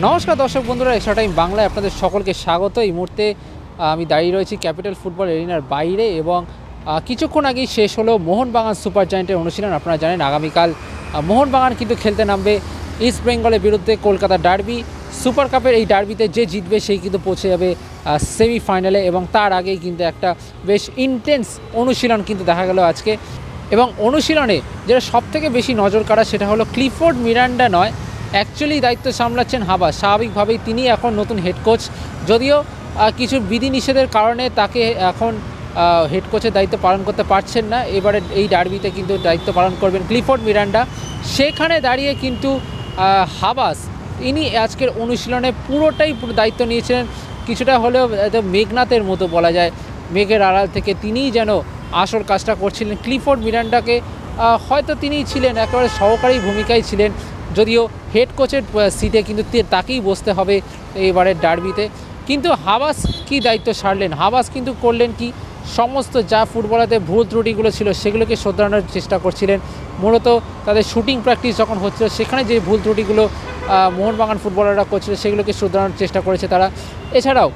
নমস্কার দর্শক বন্ধুরা, এক্সট্রা টাইম বাংলায় আপনাদের সকলকে স্বাগত। এই মুহূর্তে আমি দাঁড়িয়ে রয়েছি ক্যাপিটাল ফুটবল এরিনার বাইরে এবং কিছুক্ষণ আগেই শেষ হলো মোহনবাগান সুপার জায়েন্টের অনুশীলন। আপনারা জানেন আগামীকাল মোহনবাগান কিন্তু খেলতে নামবে ইস্ট বেঙ্গলের বিরুদ্ধে কলকাতা ডার্বি। সুপার কাপের এই ডার্বিতে যে জিতবে সেই কিন্তু পৌঁছে যাবে সেমিফাইনালে এবং তার আগেই কিন্তু একটা বেশ ইন্টেন্স অনুশীলন কিন্তু দেখা গেল আজকে। এবং অনুশীলনে যেটা সবথেকে বেশি নজর কাড়া সেটা হলো ক্লিফোর্ড মিরান্ডা নয়, অ্যাকচুয়ালি দায়িত্ব সামলাচ্ছেন হাবাস। স্বাভাবিকভাবেই তিনি এখন নতুন হেড কোচ, যদিও কিছু বিধিনিষেধের কারণে তাকে এখন হেড কোচের দায়িত্ব পালন করতে পারছেন না। এবারে এই ডার্বিতে কিন্তু দায়িত্ব পালন করবেন ক্লিফোর্ড মিরান্ডা। সেখানে দাঁড়িয়ে কিন্তু হাবাস ইনি আজকের অনুশীলনে পুরোটাই দায়িত্ব নিয়েছিলেন। কিছুটা হলেও মেঘনাথের মতো বলা যায়, মেঘের আড়াল থেকে তিনিই যেন আসল কাজটা করছিলেন। ক্লিফোর্ড মিরান্ডাকে হয়তো তিনিই ছিলেন একেবারে সহকারী ভূমিকায় ছিলেন, যদিও হেড কোচের সিটে কিন্তু তাকেই বসতে হবে এবারের ডার্বিতে। কিন্তু হাবাস কি দায়িত্ব সারলেন, হাবাস কিন্তু করলেন কি, সমস্ত যা ফুটবলারদের ভুল ত্রুটিগুলো ছিল সেগুলোকে শোধরানোর চেষ্টা করছিলেন। মূলত তাদের শুটিং প্র্যাকটিস যখন হচ্ছিল সেখানে যে ভুল ত্রুটিগুলো মোহনবাগান ফুটবলাররা করছিল সেগুলোকে শোধরানোর চেষ্টা করেছে তারা। এছাড়াও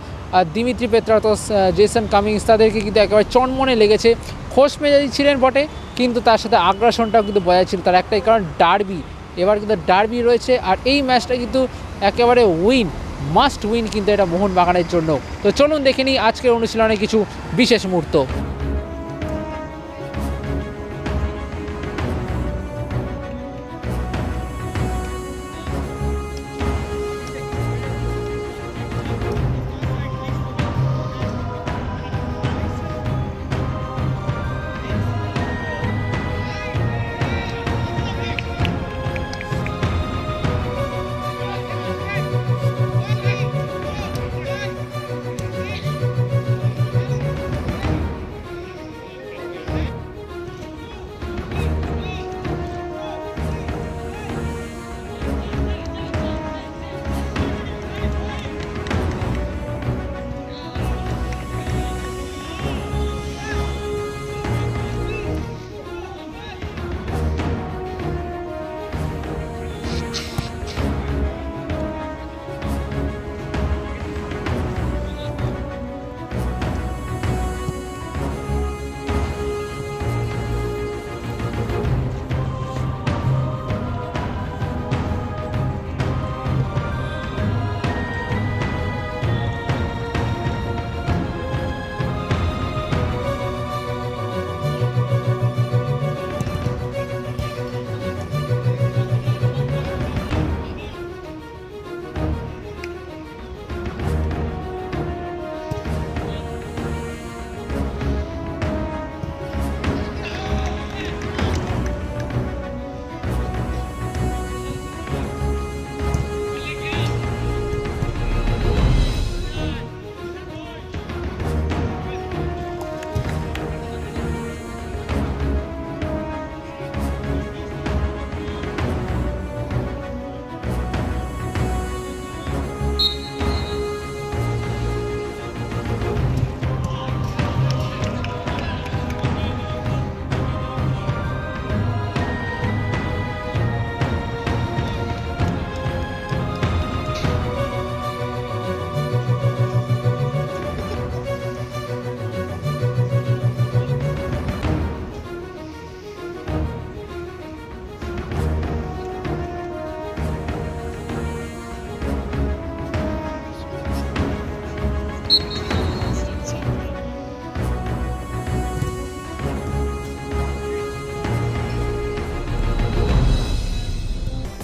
দিমিত্রি পেত্রাতস, জেসন কামিংস তাদেরকে কিন্তু একেবারে চনমনে লেগেছে। খোশ মেজাজি ছিলেন বটে, কিন্তু তার সাথে আগ্রাসনটাও কিন্তু বজায় ছিল। তার একটাই কারণ, ডার্বি। এবার কিন্তু ডার্বি রয়েছে আর এই ম্যাচটা কিন্তু একেবারে মাস্ট উইন কিন্তু এটা মোহনবাগানের জন্য। তো চলুন দেখে নিই আজকের অনুশীলনে কিছু বিশেষ মুহূর্ত।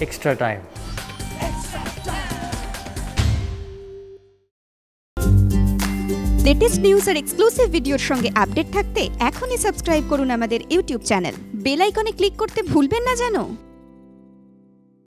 Extra time. লেটেস্ট নিউজ আর এক্সক্লুসিভ ভিডিওর সঙ্গে আপডেট থাকতে এখনই সাবস্ক্রাইব করুন আমাদের ইউটিউব চ্যানেল। বেল আইকনে ক্লিক করতে ভুলবেন না যেন।